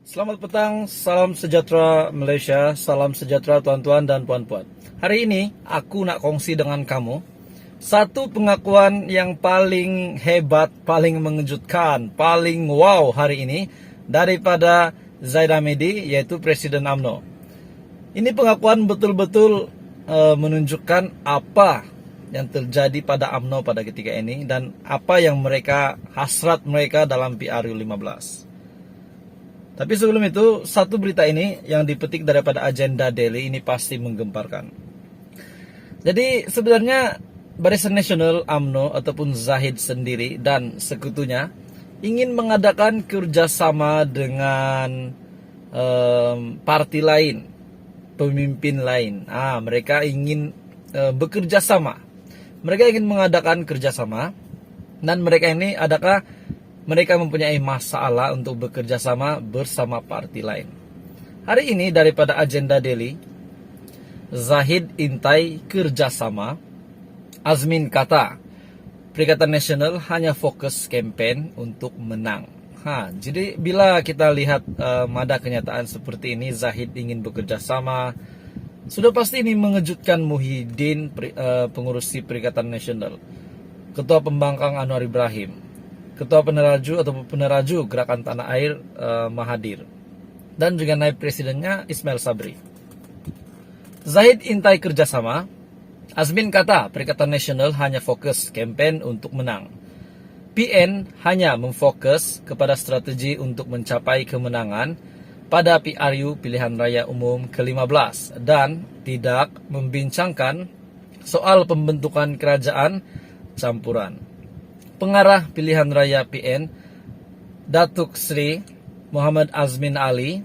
Selamat petang, salam sejahtera Malaysia, salam sejahtera tuan-tuan dan puan-puan. Hari ini aku nak kongsi dengan kamu satu pengakuan yang paling hebat, paling mengejutkan, paling wow hari ini daripada Zahid Hamidi, yaitu Presiden UMNO. Ini pengakuan betul-betul menunjukkan apa yang terjadi pada UMNO pada ketika ini dan apa yang hasrat mereka dalam PRU 15. Tapi sebelum itu, satu berita ini yang dipetik daripada agenda daily ini pasti menggemparkan. Jadi sebenarnya Barisan Nasional UMNO ataupun Zahid sendiri dan sekutunya ingin mengadakan kerjasama dengan parti lain, pemimpin lain. Mereka ingin bekerja sama. Mereka ingin mengadakan kerjasama dan mereka mempunyai masalah untuk bekerja sama bersama parti lain. Hari ini daripada agenda daily, Zahid intai kerjasama. Azmin kata, Perikatan Nasional hanya fokus kempen untuk menang. Jadi bila kita lihat mada kenyataan seperti ini, Zahid ingin bekerja sama, sudah pasti ini mengejutkan Muhyiddin, pengurusi Perikatan Nasional, Ketua Pembangkang Anwar Ibrahim, Ketua Peneraju Gerakan Tanah Air Mahathir, dan juga naib presidennya Ismail Sabri. Zahid intai kerjasama. Azmin kata Perikatan Nasional hanya fokus kempen untuk menang. PN hanya memfokus kepada strategi untuk mencapai kemenangan pada PRU Pilihan Raya Umum ke-15 dan tidak membincangkan soal pembentukan kerajaan campuran. Pengarah Pilihan Raya PN, Datuk Seri Muhammad Azmin Ali,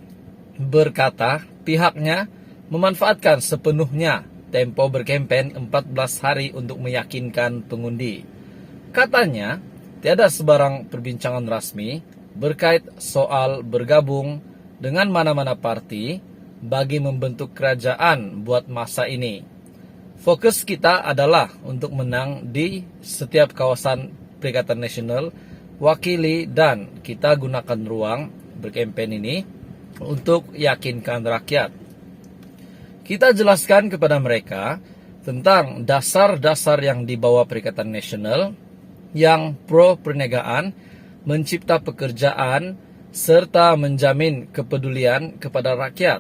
berkata pihaknya memanfaatkan sepenuhnya tempo berkempen 14 hari untuk meyakinkan pengundi. Katanya, tiada sebarang perbincangan rasmi berkait soal bergabung dengan mana-mana parti bagi membentuk kerajaan buat masa ini. Fokus kita adalah untuk menang di setiap kawasan Perikatan Nasional, wakili dan kita gunakan ruang berkempen ini untuk yakinkan rakyat. Kita jelaskan kepada mereka tentang dasar-dasar yang dibawa Perikatan Nasional yang pro perniagaan, mencipta pekerjaan, serta menjamin kepedulian kepada rakyat,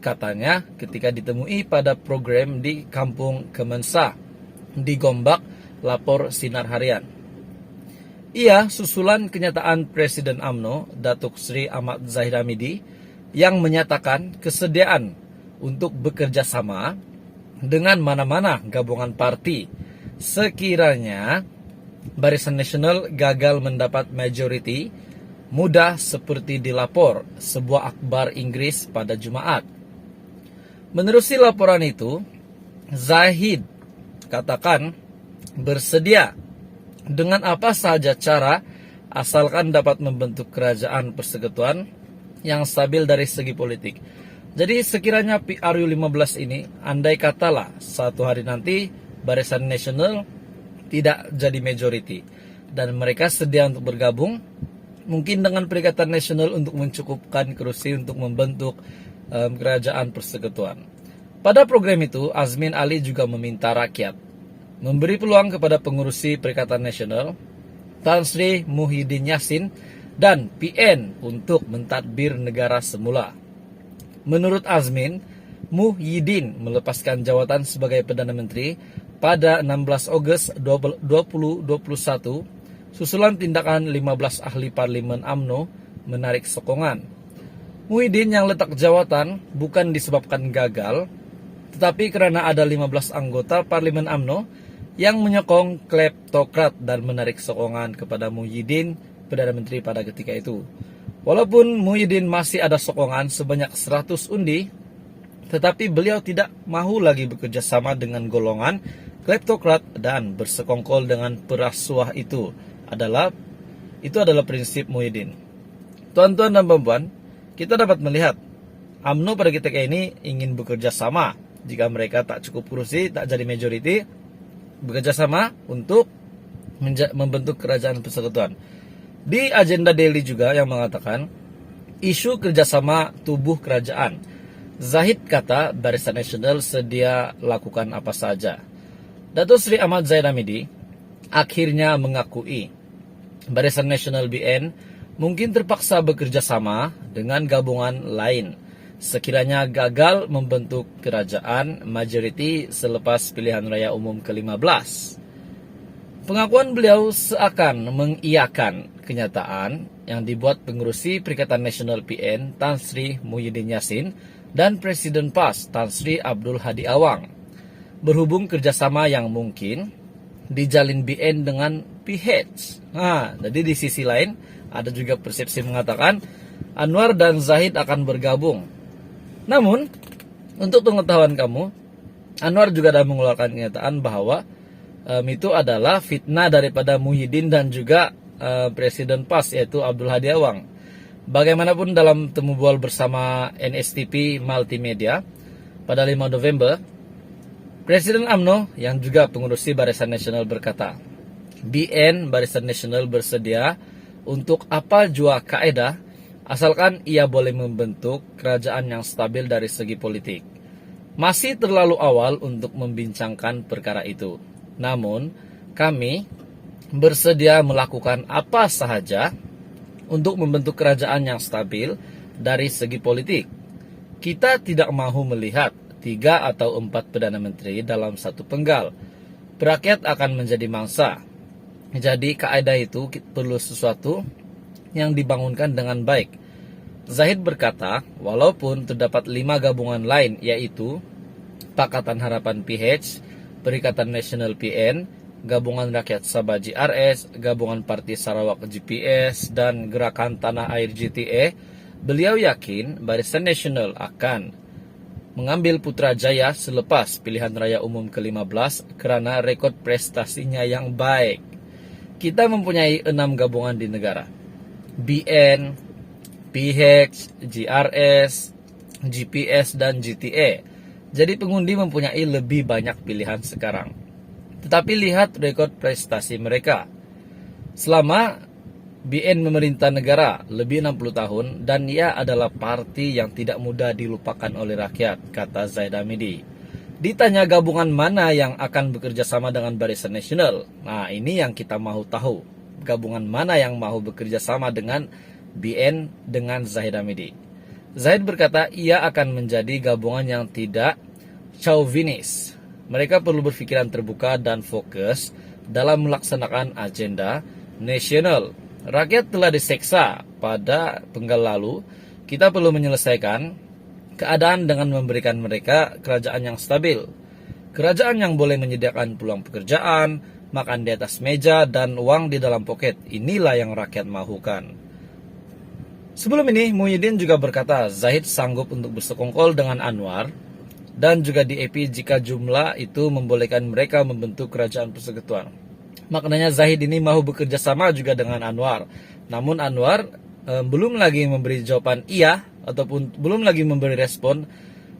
katanya ketika ditemui pada program di Kampung Kemensa di Gombak, lapor Sinar Harian. Ia susulan kenyataan Presiden UMNO, Datuk Seri Ahmad Zahid Hamidi, yang menyatakan kesediaan untuk bekerja sama dengan mana-mana gabungan parti sekiranya Barisan Nasional gagal mendapat majoriti mudah seperti dilapor sebuah akhbar Inggris pada Jumaat. Menerusi laporan itu, Zahid katakan bersedia dengan apa sahaja cara asalkan dapat membentuk kerajaan persekutuan yang stabil dari segi politik. Jadi sekiranya PRU 15 ini, andai katalah satu hari nanti Barisan Nasional tidak jadi majority dan mereka sedia untuk bergabung, mungkin dengan Perikatan Nasional untuk mencukupkan kursi untuk membentuk kerajaan persekutuan. Pada program itu, Azmin Ali juga meminta rakyat memberi peluang kepada pengurusi Perikatan Nasional, Tan Sri Muhyiddin Yassin, dan PN untuk mentadbir negara semula. Menurut Azmin, Muhyiddin melepaskan jawatan sebagai Perdana Menteri pada 16 Ogos 2021 susulan tindakan 15 ahli parlimen UMNO menarik sokongan. Muhyiddin yang letak jawatan bukan disebabkan gagal, tetapi karena ada 15 anggota parlimen UMNO yang menyokong kleptokrat dan menarik sokongan kepada Muhyiddin, Perdana Menteri pada ketika itu. Walaupun Muhyiddin masih ada sokongan sebanyak 100 undi, tetapi beliau tidak mahu lagi bekerja sama dengan golongan kleptokrat dan bersekongkol dengan perasuah itu adalah prinsip Muhyiddin. Tuan-tuan dan puan-puan, kita dapat melihat UMNO pada ketika ini ingin bekerja sama. Jika mereka tak cukup kursi, tak jadi majority, bekerja sama untuk membentuk kerajaan persekutuan. Di agenda daily juga yang mengatakan isu kerjasama tubuh kerajaan. Zahid kata Barisan Nasional sedia lakukan apa saja. Datuk Seri Ahmad Zahid Hamidi akhirnya mengakui Barisan Nasional BN mungkin terpaksa bekerja sama dengan gabungan lain sekiranya gagal membentuk kerajaan majoriti selepas pilihan raya umum ke-15. Pengakuan beliau seakan mengiyakan kenyataan yang dibuat pengurusi Perikatan Nasional PN Tan Sri Muhyiddin Yassin dan Presiden PAS Tan Sri Abdul Hadi Awang. Berhubung kerjasama yang mungkin dijalin BN dengan PH. Jadi di sisi lain ada juga persepsi mengatakan Anwar dan Zahid akan bergabung. Namun, untuk pengetahuan kamu, Anwar juga ada mengeluarkan kenyataan bahwa itu adalah fitnah daripada Muhyiddin dan juga Presiden PAS yaitu Abdul Hadi Awang. Bagaimanapun dalam temu bual bersama NSTP Multimedia pada 5 November, Presiden UMNO yang juga pengurusi Barisan Nasional berkata, BN Barisan Nasional bersedia untuk apa jua kaedah asalkan ia boleh membentuk kerajaan yang stabil dari segi politik. Masih terlalu awal untuk membincangkan perkara itu. Namun, kami bersedia melakukan apa sahaja untuk membentuk kerajaan yang stabil dari segi politik. Kita tidak mahu melihat 3 atau 4 Perdana Menteri dalam satu penggal. Rakyat akan menjadi mangsa. Jadi kaedah itu perlu sesuatu yang dibangunkan dengan baik. Zahid berkata, walaupun terdapat 5 gabungan lain yaitu Pakatan Harapan PH, Perikatan Nasional PN, Gabungan Rakyat Sabah GRS, Gabungan Parti Sarawak GPS, dan Gerakan Tanah Air GTA, beliau yakin Barisan Nasional akan mengambil Putrajaya selepas pilihan raya umum ke-15 karena rekod prestasinya yang baik. Kita mempunyai 6 gabungan di negara. BN, PH, GRS, GPS, dan GTA. Jadi pengundi mempunyai lebih banyak pilihan sekarang. Tetapi lihat rekod prestasi mereka. Selama BN memerintah negara lebih 60 tahun dan ia adalah parti yang tidak mudah dilupakan oleh rakyat, kata Zahid Hamidi. Ditanya gabungan mana yang akan bekerja sama dengan Barisan Nasional. Nah, ini yang kita mahu tahu. Gabungan mana yang mahu bekerja sama dengan BN dengan Zahid Hamidi. Zahid berkata ia akan menjadi gabungan yang tidak chauvinis. Mereka perlu berpikiran terbuka dan fokus dalam melaksanakan agenda nasional. Rakyat telah diseksa pada penggal lalu. Kita perlu menyelesaikan keadaan dengan memberikan mereka kerajaan yang stabil. Kerajaan yang boleh menyediakan peluang pekerjaan, makan di atas meja, dan uang di dalam poket. Inilah yang rakyat mahukan. Sebelum ini, Muhyiddin juga berkata Zahid sanggup untuk bersekongkol dengan Anwar dan juga DAP jika jumlah itu membolehkan mereka membentuk kerajaan persekutuan. Maknanya Zahid ini mahu bekerja sama juga dengan Anwar. Namun Anwar belum lagi memberi jawaban iya ataupun belum lagi memberi respon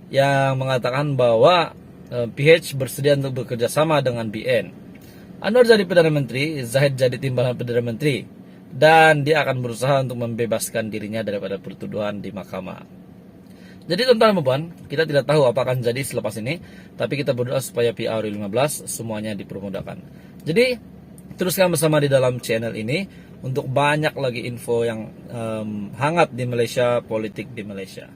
yang mengatakan bahwa PH bersedia untuk bekerja sama dengan BN. Anwar jadi Perdana Menteri, Zahid jadi timbalan Perdana Menteri. Dan dia akan berusaha untuk membebaskan dirinya daripada pertuduhan di mahkamah. Jadi tuan-tuan dan puan, kita tidak tahu apa akan jadi selepas ini. Tapi kita berdoa supaya PRU15 semuanya dipermudahkan. Jadi teruskan bersama di dalam channel ini untuk banyak lagi info yang hangat di Malaysia, politik di Malaysia.